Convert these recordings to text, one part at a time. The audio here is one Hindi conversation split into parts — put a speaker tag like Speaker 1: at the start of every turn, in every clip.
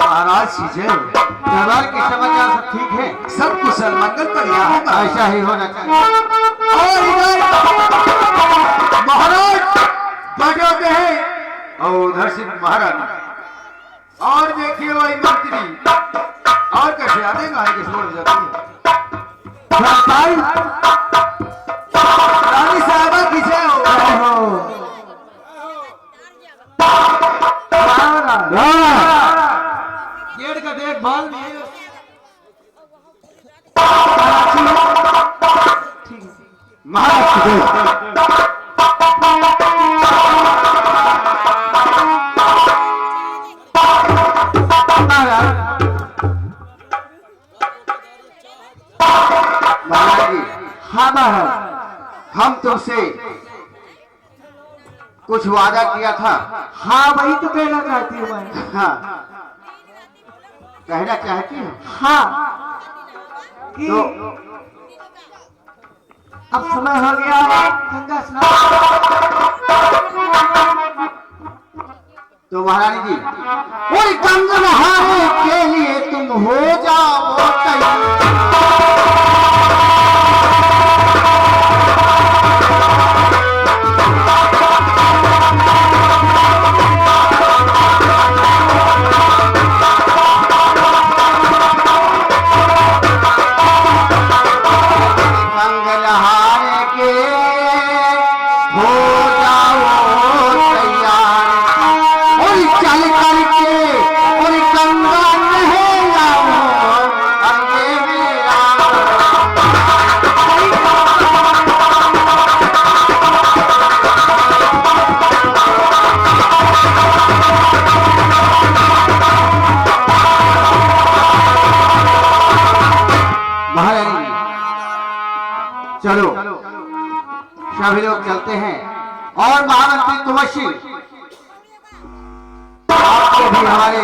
Speaker 1: महाराज सीजे दरबार के समाचार सब ठीक है?
Speaker 2: सब कुशल मंगल बढ़िया है।
Speaker 1: ऐसा ही होना चाहिए।
Speaker 2: और इधर महाराज बैठे होते हैं
Speaker 1: और उधर से महारानी
Speaker 2: और देखिए वही मंत्री और कैसे आते गाय के छोड़ जाती है। रानी साहबा किसे हो? गेट का देखभाल नहीं है।
Speaker 1: हम तुमसे कुछ वादा किया था।
Speaker 3: हाँ वही तो कहना चाहती हूँ मैं।
Speaker 1: हाँ कहना चाहती हूँ।
Speaker 3: हाँ कि
Speaker 1: तो
Speaker 3: अब समय हो गया है गंगा स्नान।
Speaker 1: तो महारानी जी और गंगा नहाने के लिए तुम हो जाओ तैयार। चलो सभी लोग चलते हैं। और महामंत्री तुमसी आपको भी हमारे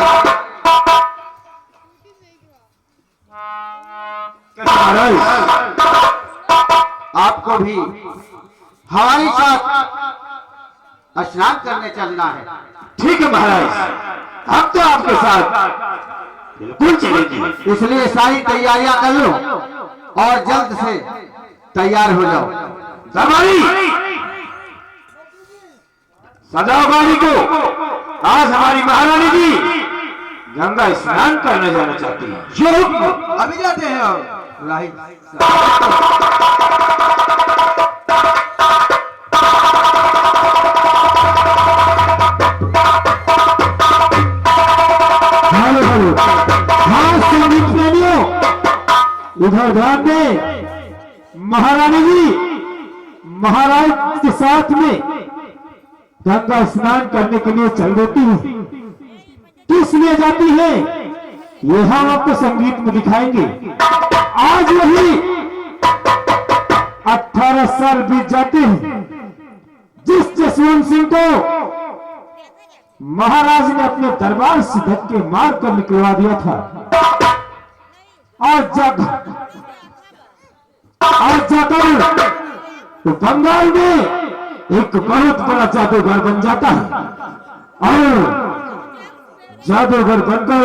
Speaker 1: आपको भी हमारे साथ स्नान करने चलना है।
Speaker 2: ठीक है महाराज, हम तो आपके साथ बिल्कुल चलेंगे।
Speaker 1: इसलिए सारी तैयारियां कर लो और जल्द से तैयार हो जाओ।
Speaker 2: दरबारी सजाओ गाड़ी को। आज हमारी महारानी जी गंगा स्नान करने जाना चाहती है। जो हुक्म। अभी जाते हैं हम।
Speaker 1: राइट
Speaker 3: उधर ध्यान दे। महारानी जी महाराज के साथ में गंगा स्नान करने के लिए चल देती है। किस लिए जाती है ये हम आपको संगीत में दिखाएंगे। आज वही 18 साल बीत जाते हैं जिस जसवंत सिंह को महाराज ने अपने दरबार से धक्के मार कर निकलवा दिया था। आज जाकर तो बंगाल में एक बहुत बड़ा जादूगर बन जाता है और जादूगर बनकर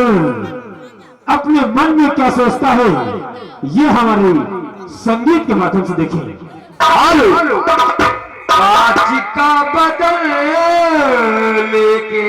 Speaker 3: अपने मन में क्या सोचता है ये हमारे संगीत के माध्यम से देखेंगे।
Speaker 2: कांच का बदन लेके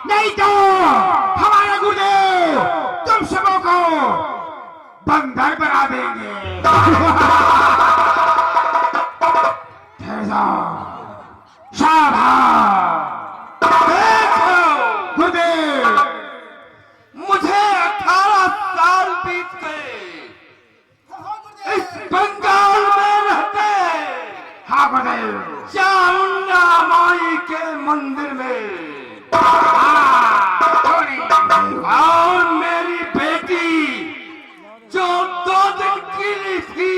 Speaker 2: नहीं तो हमारे गुरुदेव तुम सबों को बंदर बना देंगे। देखो गुरुदेव, मुझे 18 साल बीत गए इस मंदिर में। और मेरी बेटी जो 2 दिन की ली थी,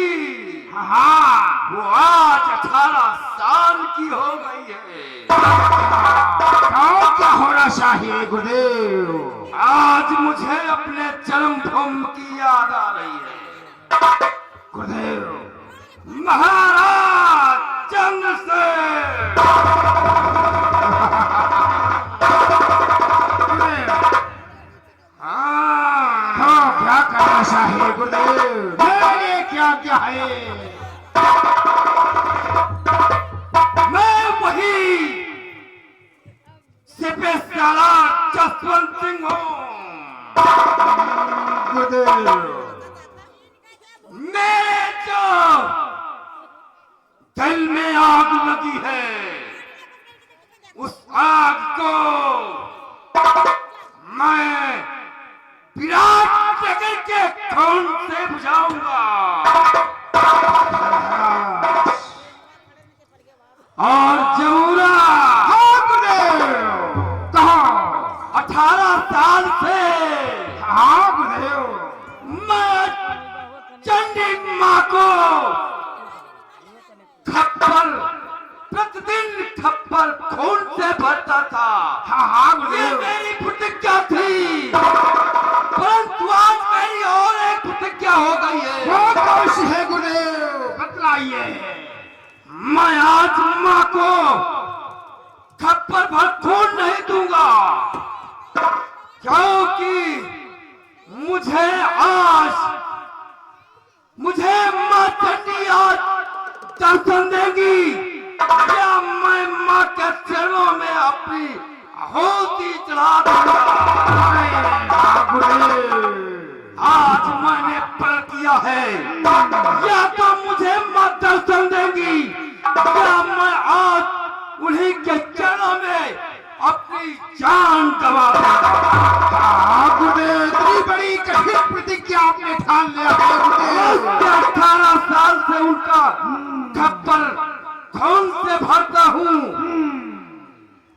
Speaker 2: वो आज 18 साल की हो गई है।
Speaker 3: क्या होना चाहिए गुरुदेव?
Speaker 2: आज मुझे अपने जन्मभूमि की याद आ रही है।
Speaker 3: गुरुदेव,
Speaker 2: महाराज चंद्रसेन।
Speaker 3: हाँ, क्या करना चाहिए गुरुदेव? मेरे क्या क्या है?
Speaker 2: मैं वही सिपह सालार जसवंत सिंह हूँ।
Speaker 3: गुरुदेव,
Speaker 2: मेरे जो दिल में आग लगी है, उस आग को मैं विराट नगर के खून से बुझाऊंगा। और जमुना,
Speaker 3: हाँ गुरुदेव, कहाँ?
Speaker 2: 18 साल से
Speaker 3: हाँ गुरुदेव,
Speaker 2: मैं चंडी माँ को खप्पर, प्रतिदिन खप्पर खून से भरता था।
Speaker 3: हाँ
Speaker 2: ये
Speaker 3: गुरुदेव,
Speaker 2: मेरी प्रतिज्ञा थी, परंतु आज मेरी और एक प्रतिज्ञा हो गई है।
Speaker 3: वो कौन सी है गुरुदेव? बतलाइए।
Speaker 2: मैं आज माँ को खप्पर भर खून नहीं दूंगा, क्योंकि मुझे माँ चंडी आज दर्शन देगी, या मैं माँ के चरणों में अपनी आहुति चढ़ा दूंगा। आज मैंने प्रण किया है, या तो मुझे माँ दर्शन देगी, या मैं आज उन्हीं के चरणों में अपनी जान गवा दूंगा।
Speaker 3: गुरुदेव, इतनी बड़ी कठिन प्रतिज्ञा आपने ठान लिया है गुरुदेव।
Speaker 2: 18 साल से उनका खप्पर खून से भरता हूँ,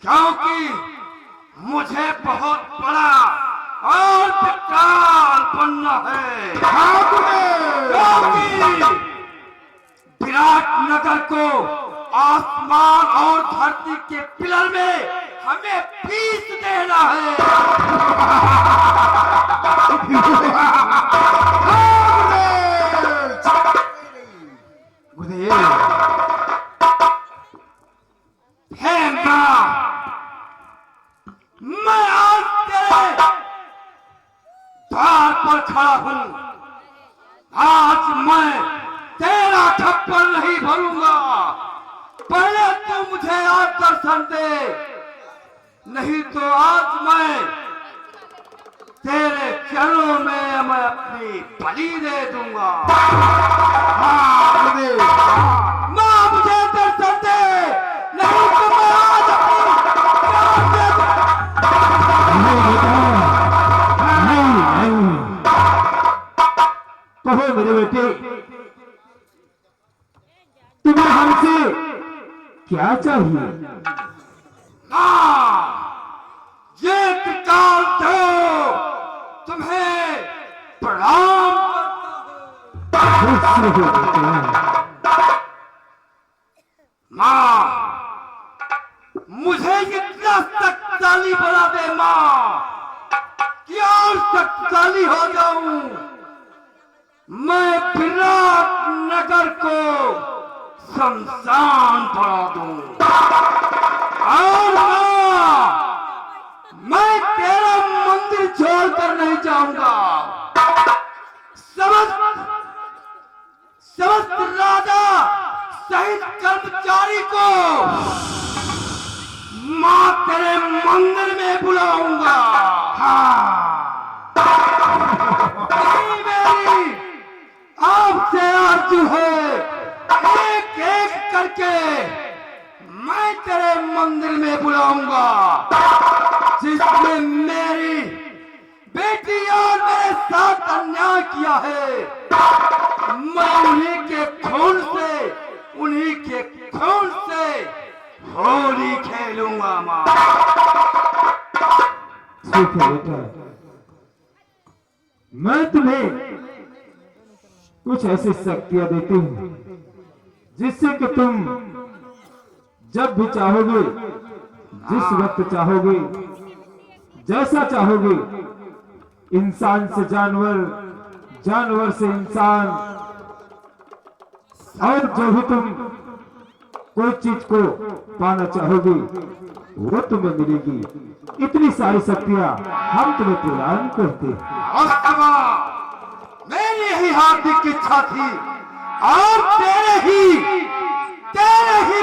Speaker 2: क्योंकि मुझे बहुत बड़ा और विकराल बनना है।
Speaker 3: हाँ गुरुदेव,
Speaker 2: क्योंकि विराट नगर को आसमान और धरती के पिलर में हमें पीस देना है।
Speaker 3: गुरुदेव,
Speaker 2: हे माँ, मैं आज तेरे द्वार पर खड़ा हूँ। आज मैं तेरा थप्पड़ नहीं भरूंगा, पहले तो मुझे आज दर्शन दे, नहीं तो आज मैं तेरे चरणों में मैं अपनी बलि दे दूंगा।
Speaker 3: गुरुदेव,
Speaker 2: माँ मुझे दर्शन दे, नहीं तो मैं आज अपनी जान दे दूंगा।
Speaker 3: कहो मेरे बेटे, तुम्हें हमसे क्या चाहिए?
Speaker 2: ये काल दो तुम्हें प्रणाम। माँ मुझे इतना शक्तिशाली बना दे माँ, कि और शक्तिशाली हो जाऊं। मैं विराट नगर को शमशान बना दूं। और मैं तेरा मंदिर छोड़कर नहीं जाऊंगा। समस्त राजा सहित कर्मचारी को मां तेरे मंदिर में बुलाऊंगा। मेरी आपसे आरज़ू है, एक एक करके मैं तेरे मंदिर में बुलाऊंगा। जिसने मेरी बेटी और मेरे साथ अन्याय किया है, मैं उन्हीं के खून से होली खेलूंगा माँ।
Speaker 3: ठीक है बेटा, मैं तुम्हें कुछ ऐसी शक्तियां देती हूं जिससे कि तुम जब भी चाहोगे, जिस वक्त चाहोगे, जैसा चाहोगे, इंसान से जानवर, जानवर से इंसान, और जो भी तुम कोई चीज को पाना चाहोगे वो तुम्हें मिलेगी। इतनी सारी शक्तियां हम तुम्हें प्रदान करते हैं।
Speaker 2: मेरी ही हार्दिक इच्छा थी और तेरे ही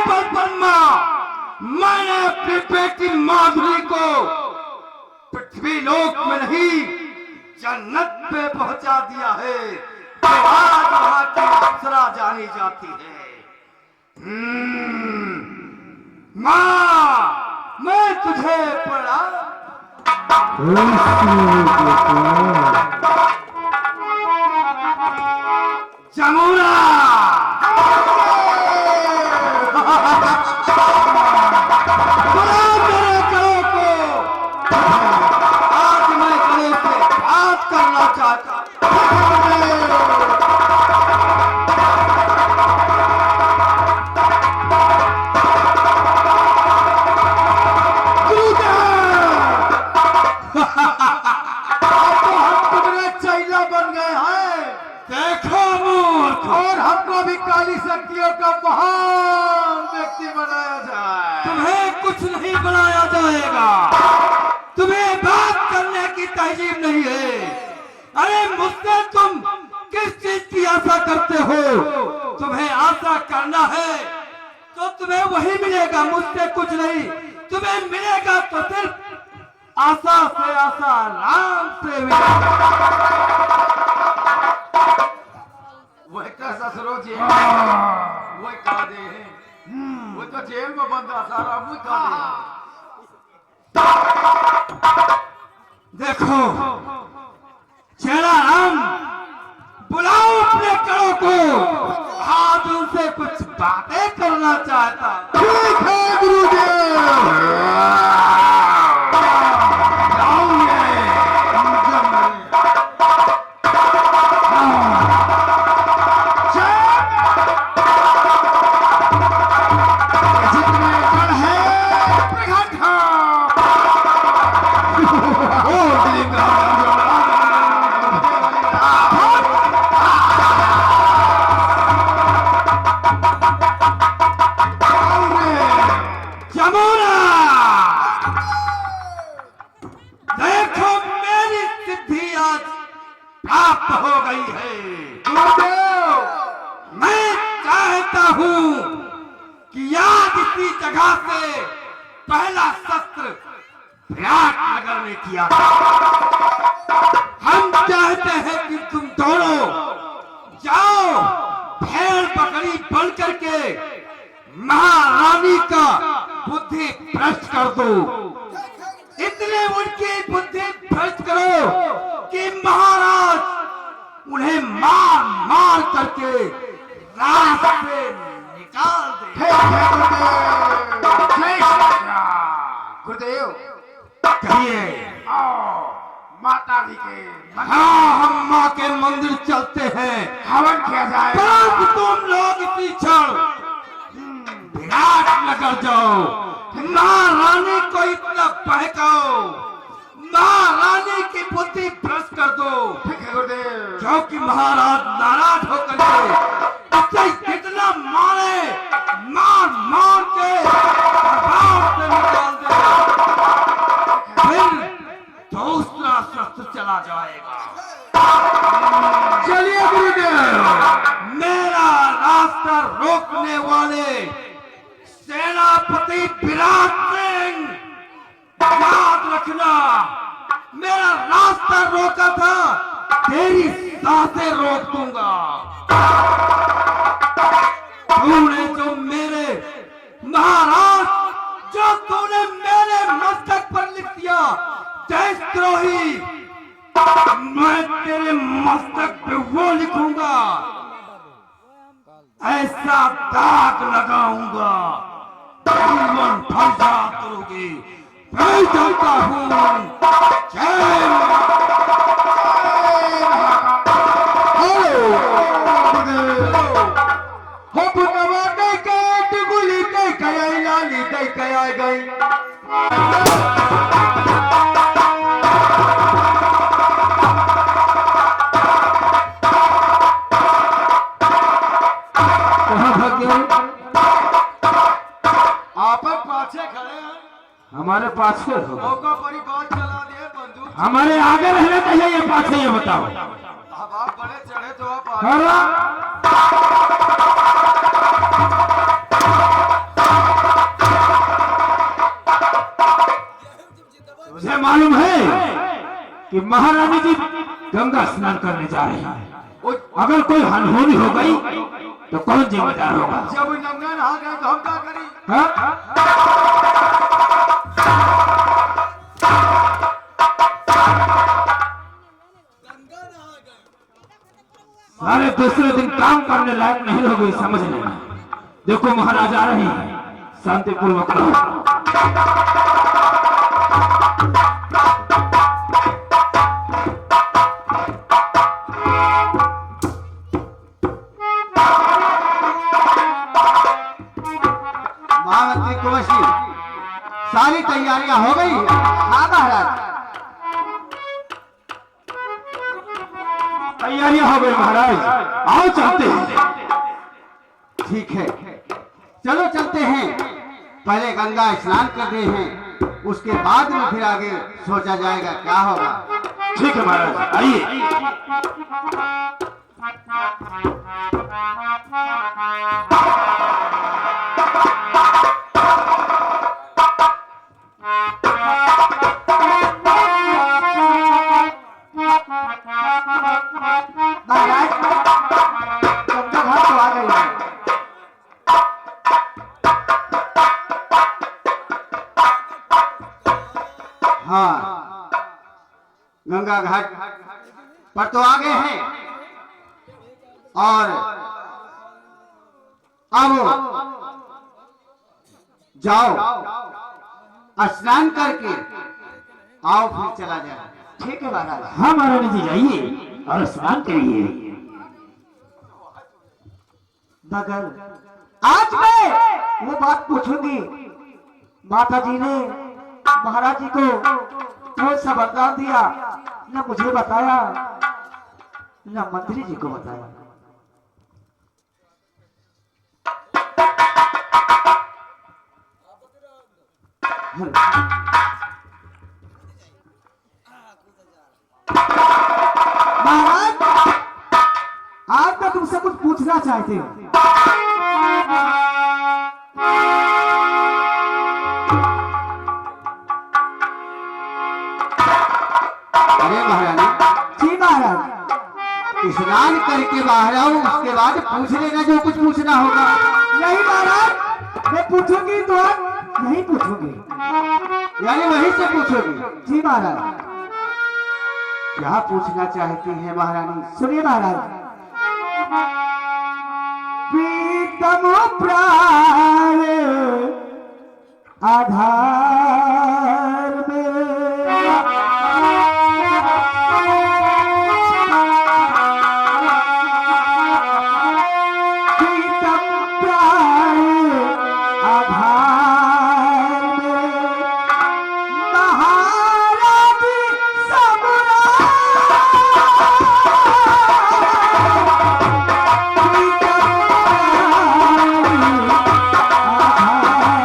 Speaker 2: बलपन में मैंने अपनी बेटी माधुरी को पृथ्वी लोक में नहीं जन्नत पे पहुंचा दिया है, जो आज वहां की अप्सरा जानी जाती है। माँ, मैं तुझे प्रणाम। जमुना, बुला मेरे करो को। आज मैं करो से बात करना चाहता हूं। काली शक्तियों का महान व्यक्ति बनाया जाए। तुम्हें कुछ नहीं बनाया जाएगा, तुम्हें बात करने की तहजीब नहीं है। अरे मुझसे तुम किस चीज की आशा करते हो? तुम्हें आशा करना है तो तुम्हें वही मिलेगा, मुझसे कुछ नहीं। तुम्हें मिलेगा तो सिर्फ आशा से आशा राम से मिलेगा। वह कैसा सरोज है, वह कहा दे है, वो तो जेल में बंद था सारा, वो कहा दे। देखो चेला राम, बुलाओ अपने कड़ों को, आज उनसे कुछ बातें करना चाहता। ठीक है गुरुदेव। पहला शस्त्र प्रयागनगर में किया था। हम चाहते हैं कि तुम दोनों जाओ, भेड़ बकरी बन करके महारानी का बुद्धि भ्रष्ट कर दो। इतने उनकी बुद्धि भ्रष्ट करो कि महाराज उन्हें मार मार करके रास्ते से निकाल दे। गुरुदेव कहिए। माता जी के, हाँ हम माँ के मंदिर चलते हैं, हवन किया जाए। परंतु तुम लोग इसी क्षण विराटनगर जाओ, महारानी को इतना बहकाओ, महारानी की बुद्धि भ्रष्ट कर दो। ठीक है गुरुदेव। क्योंकि महाराज नाराज होकर के उससे कितना मारे, मार मार के से निकाल दे, फिर दूसरा शस्त्र चला जाएगा। चलिए गुरुदेव। मेरा रास्ता रोकने वाले सेनापति विराट सिंह, याद रखना, मेरा रास्ता रोका था, तेरी सांसें रोक दूंगा। तूने जो मेरे महाराज, जो तूने मेरे मस्तक पर लिख दिया देशद्रोही, मैं तेरे मस्तक पे वो लिखूंगा, ऐसा दाग लगाऊंगा, जीवन फंसा करोगे, मैं जानता हूँ। जय हो पुनवा दे के गुली दे कयाई लाली दे कयाई गई।
Speaker 3: कहाँ भाग गए?
Speaker 2: आप पाछे खड़े हैं,
Speaker 3: हमारे पास हो
Speaker 2: मौका पर ही बात चला दिए बंदूक।
Speaker 3: हमारे आगे रहना चाहिए ये पास ये बताओ।
Speaker 2: अब आप बड़े चढ़े तो आप आगे।
Speaker 3: अरे मुझे मालूम है कि महारानी जी गंगा स्नान करने जा रही हैं। अगर कोई अनहोनी हो गई तो कौन जिम्मेदार होगा?
Speaker 2: जब नंगा नहा गए तो हम क्या करें?
Speaker 3: हाँ? सारे दूसरे दिन काम करने लायक नहीं हो गई, समझ लेना। देखो महाराज आ रहे हैं, शांतिपूर्वक रहो।
Speaker 1: महामंत्री कुंवर सिंह, सारी तैयारियां हो गई? हाँ महाराज।
Speaker 3: तैयारियां हो गई महाराज, आओ चलते हैं।
Speaker 1: ठीक है, चलो चलते हैं। पहले गंगा स्नान करते हैं, उसके बाद में फिर आगे सोचा जाएगा क्या होगा।
Speaker 3: ठीक है महाराज, आइए।
Speaker 1: महाराज, गंगा घाट तो आ गई है। हाँ, गंगा घाट पर तो आ गए हैं और अब जाओ स्नान करके आओ, फिर चला जाए। ठीक है महाराज।
Speaker 3: हाँ महारानी जी, जाइए और स्नान करिए।
Speaker 4: मगर आज मैं वो बात पूछूंगी, माता जी ने महाराज जी को कौन सा वरदान दिया, न मुझे बताया न मंत्री जी को बताया। महाराज, आज मैं तुमसे कुछ पूछना चाहती हूँ।
Speaker 1: अरे महारानी,
Speaker 4: जी महाराज।
Speaker 1: स्नान करके बाहर आओ, उसके बाद पूछ लेना जो कुछ पूछना होगा।
Speaker 4: नहीं महाराज, मैं पूछूंगी तो नहीं पूछूंगी।
Speaker 1: यानी वहीं से पूछोगी?
Speaker 4: जी महाराज।
Speaker 1: क्या पूछना चाहती है महारानी?
Speaker 4: सुनिए महाराज। प्रीतम प्राण आधार में प्रीतम प्राण आधार में महाराज सबरा प्रीतम प्राण आधार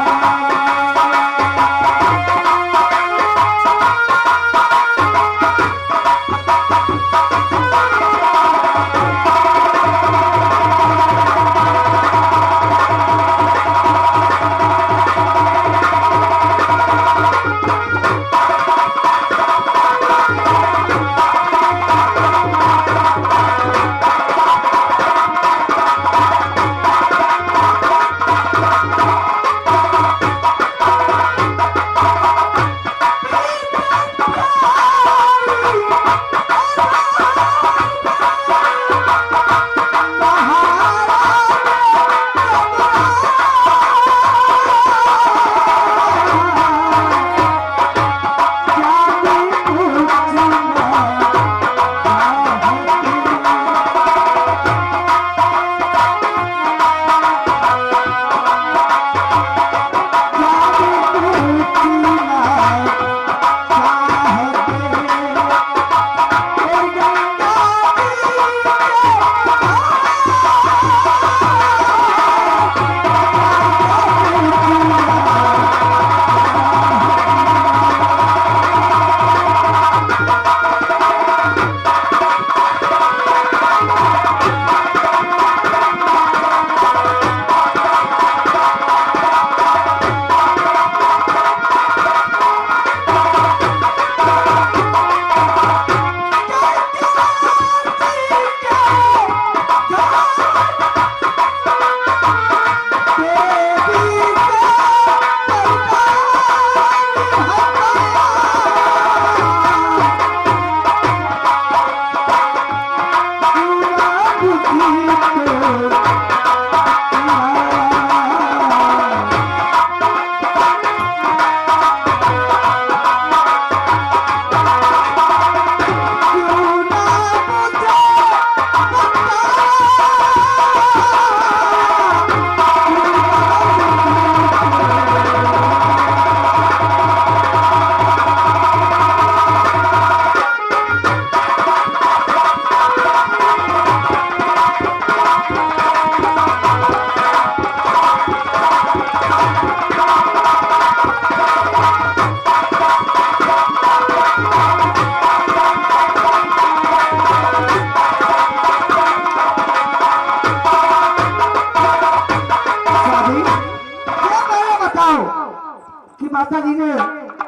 Speaker 4: कि माता जी ने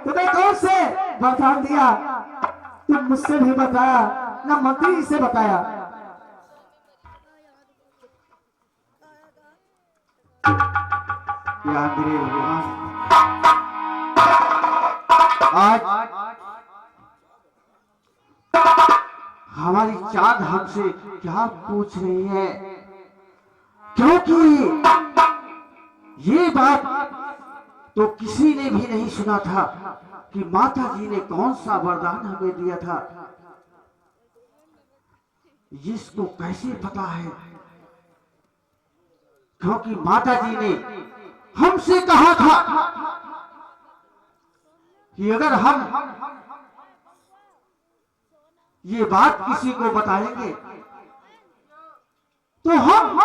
Speaker 4: तुम्हें कौन से वरदान दिया? तुम मुझसे भी बताया ना मंत्री जी से बताया।
Speaker 1: या मेरे भगवान, आज हमारी चांद हमसे क्या पूछ रही है, क्योंकि ये बात तो किसी ने भी नहीं सुना था कि माता जी ने कौन सा वरदान हमें दिया था। इसको कैसे पता है? क्योंकि माता जी ने हमसे कहा था कि अगर हम ये बात किसी को बताएंगे तो हम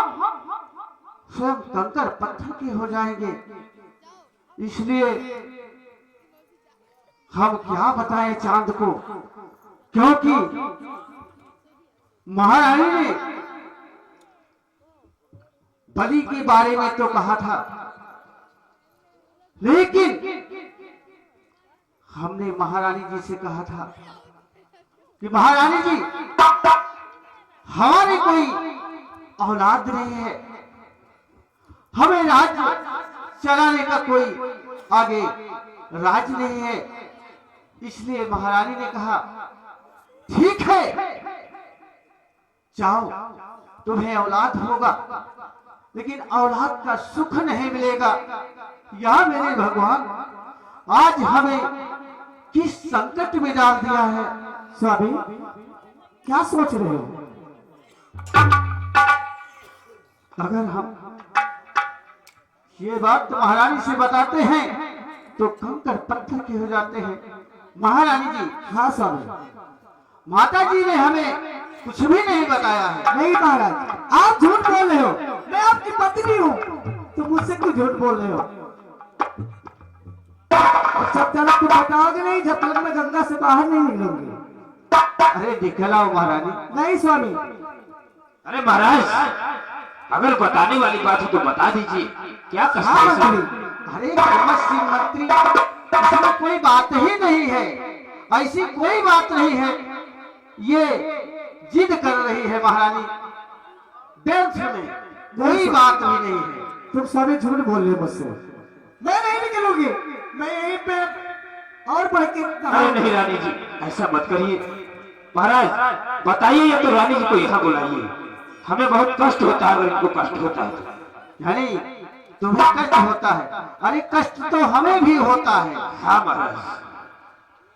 Speaker 1: स्वयं कंकर पत्थर के हो जाएंगे। इसलिए हम क्या बताएं चांद को, क्योंकि महारानी ने बलि के बारे में तो कहा था, लेकिन हमने महारानी जी से कहा था कि महारानी जी, हमारी कोई औलाद नहीं है, हमें राज्य चलाने का कोई आगे राज नहीं है। इसलिए महारानी ने कहा ठीक है, जाओ, तुम्हें औलाद होगा, लेकिन औलाद का सुख नहीं मिलेगा। या मेरे भगवान, आज हमें किस संकट में डाल दिया है।
Speaker 4: स्वामी क्या सोच रहे हो?
Speaker 1: अगर हम ये बात तो महारानी से बताते हैं तो कंकर पत्थर के हो जाते हैं। महारानी जी,
Speaker 4: हाँ स्वामी।
Speaker 1: माता जी ने हमें कुछ भी नहीं बताया है।
Speaker 4: नहीं महाराज, आप झूठ बोल रहे हो। मैं आपकी पत्नी हूँ, तो मुझसे क्यों झूठ बोल रहे हो? जब तक तुम बताओगे नहीं, जब तक मैं गंगा से बाहर नहीं निकलूंगी।
Speaker 1: अरे दिखलाओ महारानी।
Speaker 4: नहीं स्वामी।
Speaker 2: अरे महाराज, अगर बताने वाली बात है तो बता दीजिए, क्या कष्ट
Speaker 4: हाँ
Speaker 2: है
Speaker 4: मंत्री।
Speaker 2: इसमें?
Speaker 1: अरे फेमस सिंह मंत्री, इसमें कोई बात ही नहीं है, ऐसी कोई बात नहीं है। ये जिद कर रही है महारानी, व्यर्थ में, कोई बात भी नहीं है।
Speaker 4: तुम सभी झूठ बोल रहे हो मुझसे। मैं नहीं निकलूंगी, मैं यहीं पे और बढ़ के
Speaker 2: नहीं नहीं रानी जी, ऐसा मत करिए। महाराज बताइए, या तो रानी जी को यहाँ बुलाइए, हमें बहुत कष्ट होता है अगर इनको कष्ट होता है तो।
Speaker 1: यानी तुम्हें कष्ट होता है? अरे कष्ट तो हमें भी होता है।
Speaker 2: हाँ महाराज।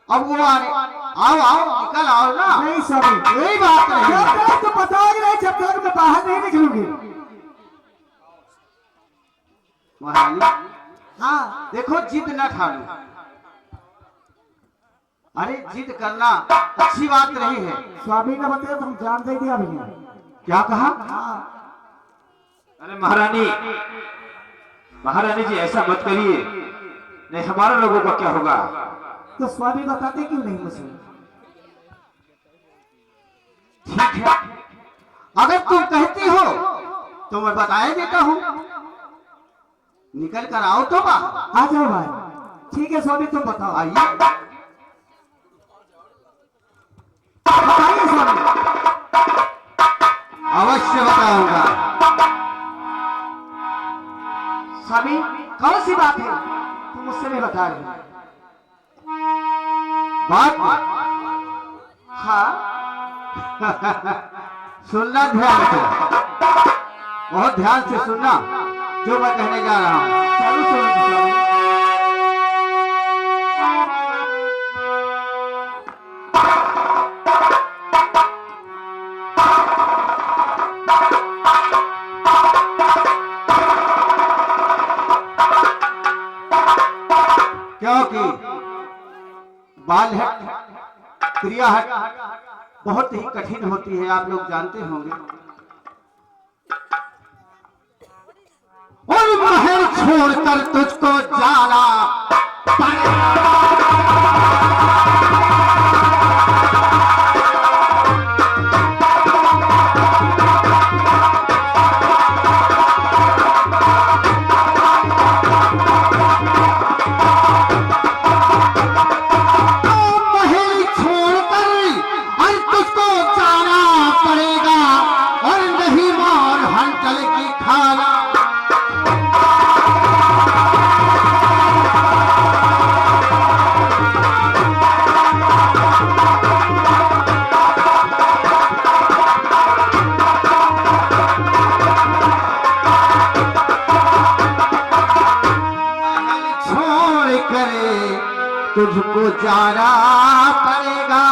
Speaker 1: अब वो आने, आओ आओ, निकल आओ ना।
Speaker 4: नहीं स्वामी,
Speaker 1: कोई बात नहीं
Speaker 4: जब
Speaker 1: है।
Speaker 4: तक तुम बताओगे नहीं, जब तक मैं बाहर नहीं निकलूंगी।
Speaker 1: महारानी,
Speaker 4: हाँ
Speaker 1: देखो जिद न ठानो। अरे जिद करना अच्छी बात नहीं है।
Speaker 4: स्वामी का मतलब तुम जान दे दिया भैया।
Speaker 1: क्या कहा?
Speaker 2: अरे महारानी, महारानी जी ऐसा मत करिए, नहीं हमारे लोगों का क्या होगा?
Speaker 4: तो स्वामी बताते क्यों नहीं मुझे?
Speaker 1: ठीक है, अगर तुम कहती हो तो मैं बताया देता हूँ। निकल कर आओ तो बाहर।
Speaker 4: आ जाओ भाई। ठीक है स्वामी, तुम बताओ।
Speaker 1: आइए।
Speaker 4: बताइए स्वामी।
Speaker 1: अवश्य बताऊंगा।
Speaker 4: स्वामी कौन सी बात है तुम मुझसे नहीं बता रहे?
Speaker 1: बात
Speaker 4: हाँ
Speaker 1: सुनना ध्यान से। बहुत ध्यान से सुनना जो मैं कहने जा रहा हूँ।
Speaker 4: चलो सुनो स्वामी।
Speaker 1: क्योंकि बाल हट क्रिया हट बहुत ही कठिन होती है, आप लोग जानते होंगे। और महल छोड़कर तुझको जाना तुझको जाना पड़ेगा,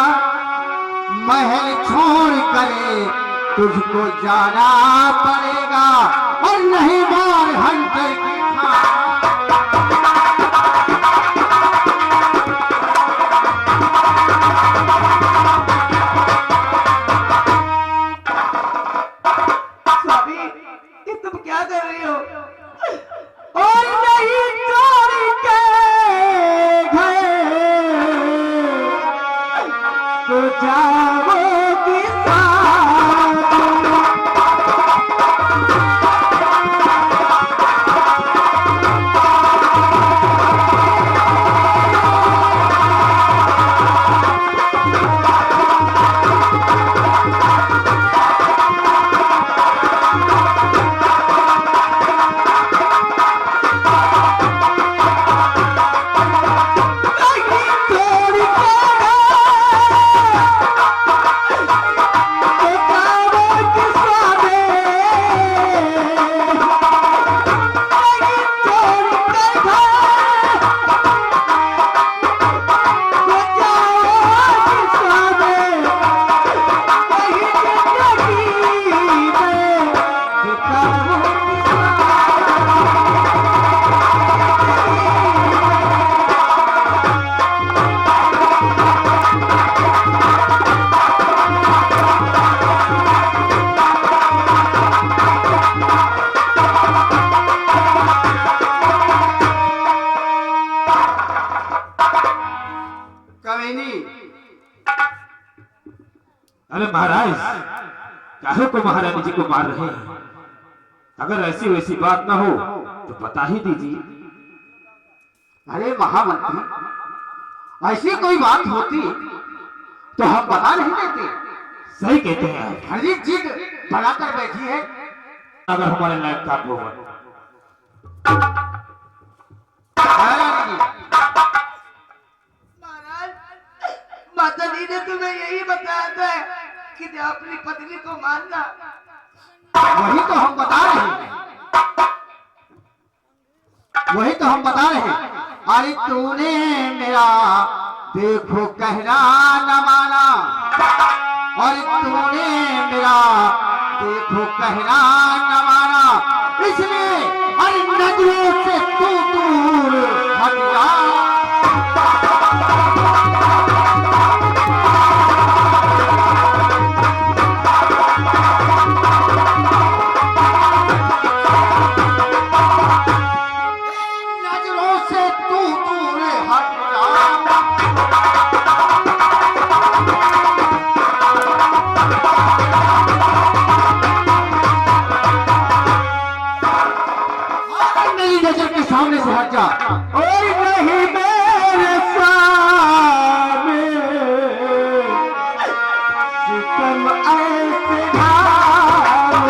Speaker 1: महल छोड़ करे तुझको जाना पड़ेगा, और नहीं मार हंटर की
Speaker 4: स्वामी ये तुम क्या कर रही हो? और नहीं चोरी के तो जाओगी
Speaker 3: अरे महाराज, काहे को महारानी जी को मार रहे हैं? अगर ऐसी वैसी बात ना हो तो बता ही दीजिए।
Speaker 1: अरे महामंत्री, ऐसी कोई बात होती तो हम बता नहीं देते।
Speaker 3: सही कहते हैं आप।
Speaker 1: हर एक जिद बनाकर बैठी है।
Speaker 3: अगर हमारे लायक था वो
Speaker 1: महारानी जी,
Speaker 4: महाराज, माता जी ने तुम्हें यही बताया था कि अपनी पत्नी को मानना।
Speaker 1: वही तो हम बता रहे हैं, वही तो हम बता रहे हैं। अरे तूने मेरा देखो कहना न माना, और तूने मेरा देखो कहना न माना, इसलिए अरे नजरों से तू दूर हट जा। नजरों से तू दूर हट जा। मेरी नजर के सामने से हट जा।
Speaker 4: और नहीं मेरे सामने सितम ऐसे ढालो।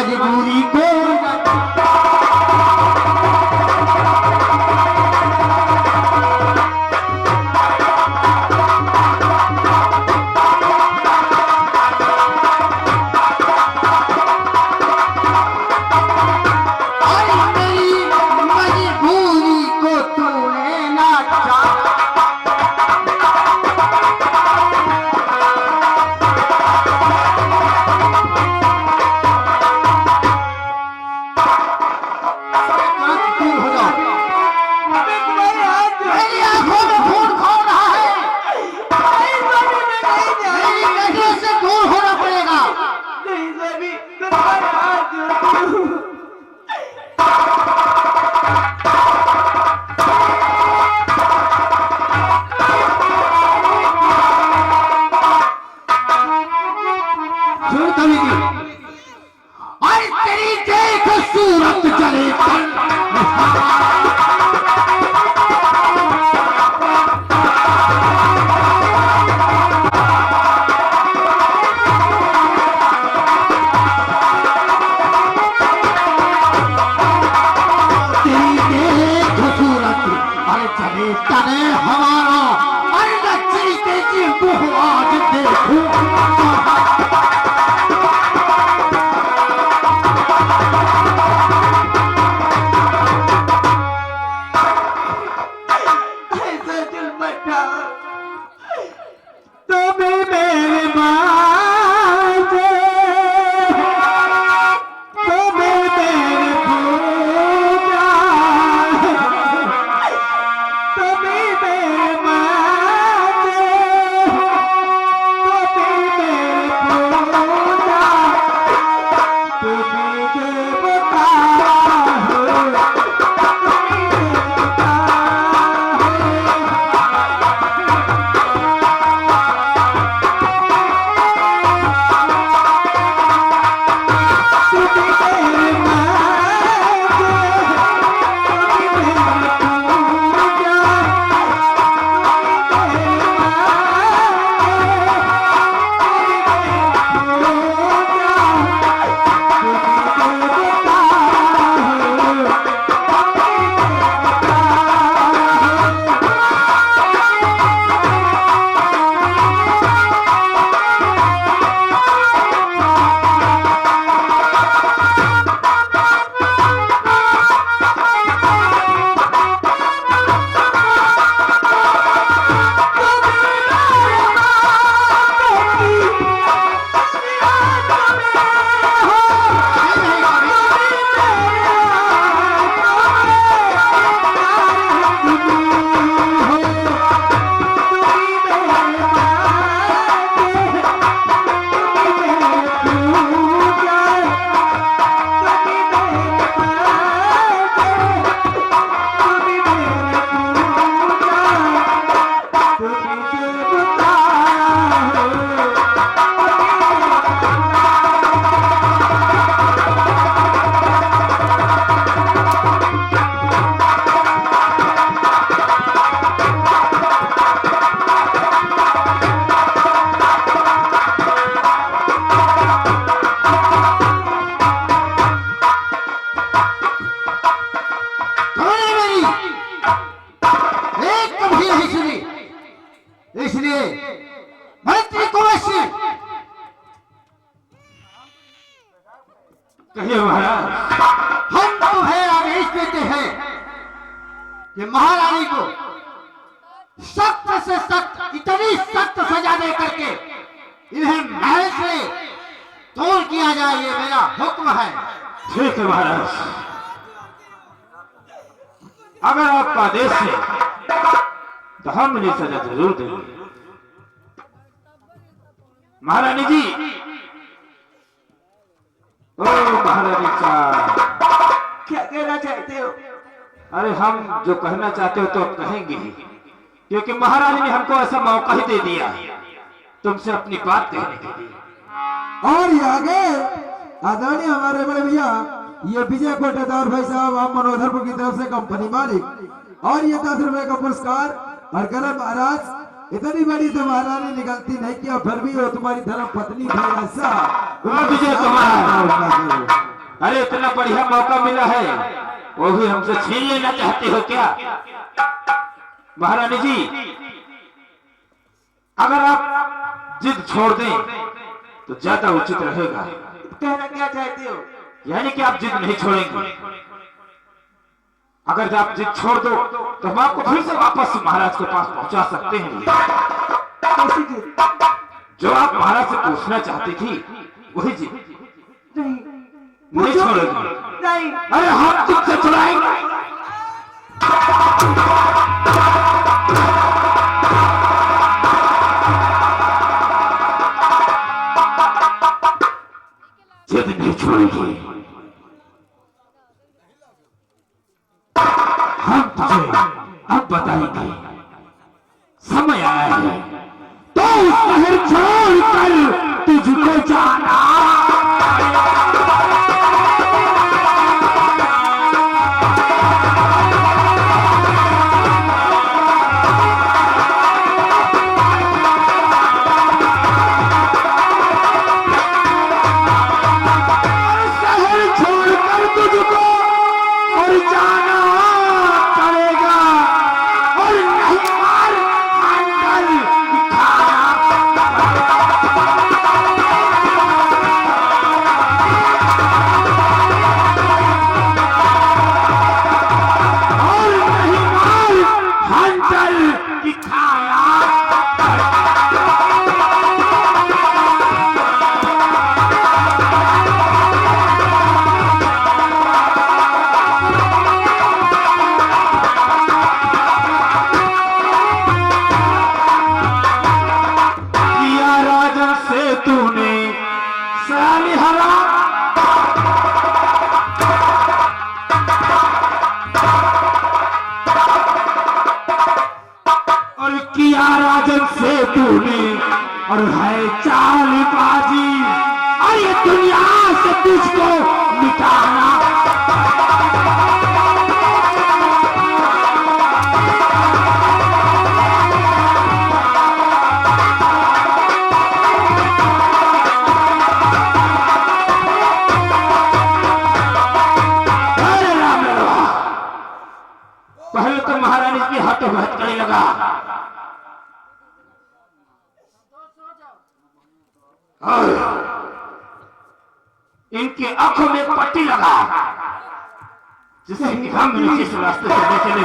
Speaker 1: मजबूरी को इसलिए मंत्री कुवैसी
Speaker 3: कहिए महाराज।
Speaker 1: हम तुम्हें आदेश देते हैं कि महारानी को सख्त से सख्त, इतनी सख्त सजा दे करके इन्हें महल से दूर किया जाए, ये मेरा हुक्म है।
Speaker 3: ठीक है महाराज, अगर आपका आदेश है तो हम इन्हें सजा जरूर देंगे। महारानी जी, ओ महारानी साहब,
Speaker 4: क्या कहना चाहते हो?
Speaker 3: अरे हम जो कहना चाहते हो तो अब कहेंगे ही, क्योंकि महारानी ने हमको ऐसा मौका ही दे दिया तुमसे अपनी बात कहने के लिए।
Speaker 5: और ये आगे आदरणीय हमारे बड़े भैया ये विजय कोटेदार भाई साहब, आप मनोधरपुर की तरफ से कंपनी मालिक, और ये 10 रुपए का पुरस्कार। और कलर महाराज, इतनी बड़ी तो महारानी निकलती नहीं किया, फिर भी वो तुम्हारी धर्म पत्नी थी ऐसा
Speaker 3: विजय कुमार। अरे इतना बढ़िया मौका मिला है, वो भी हमसे छीन लेना चाहते हो क्या? महारानी जी, अगर आप जिद छोड़ दें तो ज्यादा उचित रहेगा।
Speaker 1: कहना क्या चाहते हो?
Speaker 3: यानी कि आप जिद नहीं छोड़ेंगे। अगर आप जिद छोड़ दो तो हम आपको फिर से वापस महाराज के पास पहुंचा सकते हैं।
Speaker 1: कैसी जिद?
Speaker 3: जो आप महाराज से पूछना चाहती थी वही जिद।
Speaker 1: नहीं
Speaker 3: नहीं छोड़ेंगे।
Speaker 1: नहीं।
Speaker 3: अरे हम जिद से छुड़ाएंगे। जिद नहीं छोड़ेंगे। हम तुझे अब बताएंगे। समय आया है तो शहर छोड़कर तुझको जाना। और है चालबाजी और ये दुनिया से तुझको मिटाना। पहले तो महारानी की हाथों में हथकड़ी लगा और इनकी आंखों में पट्टी लगा, जिससे कि हम जिस रास्ते से ले चले।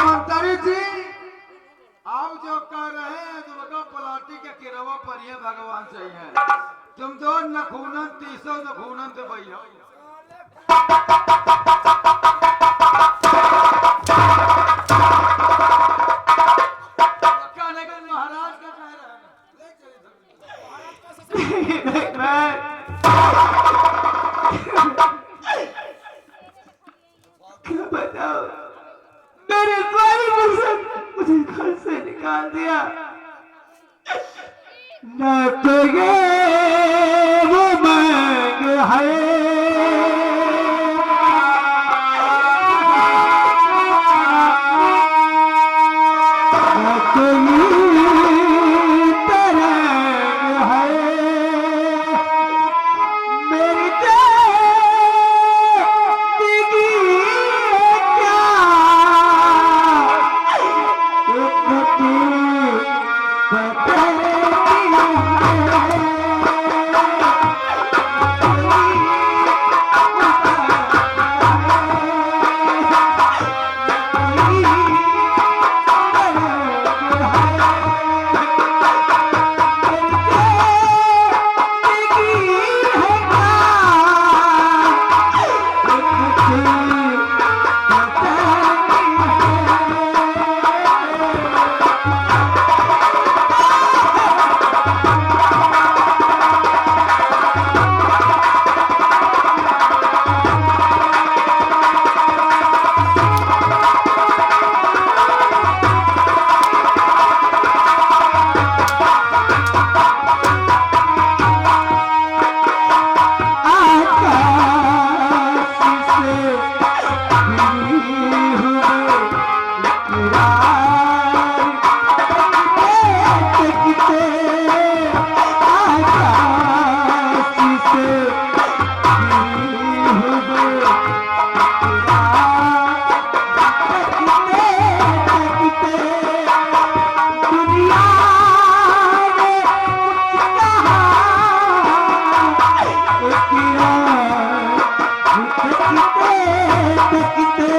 Speaker 5: मंत्री जी, आप जो कह रहे हैं दुर्गा पलाटी के किरवा पर ये भगवान सही है। तुम तो नखूनन तीसो नखूनन तो भैया महाराज का कह रहे
Speaker 1: क्या बताओ, मेरे सारी मुझे घर से निकाल दिया। न तो ये वो मांग है, न तो ये तरंग है। मेरी जिंदगी क्या बता
Speaker 4: दुनिया ने कुछ कहा किते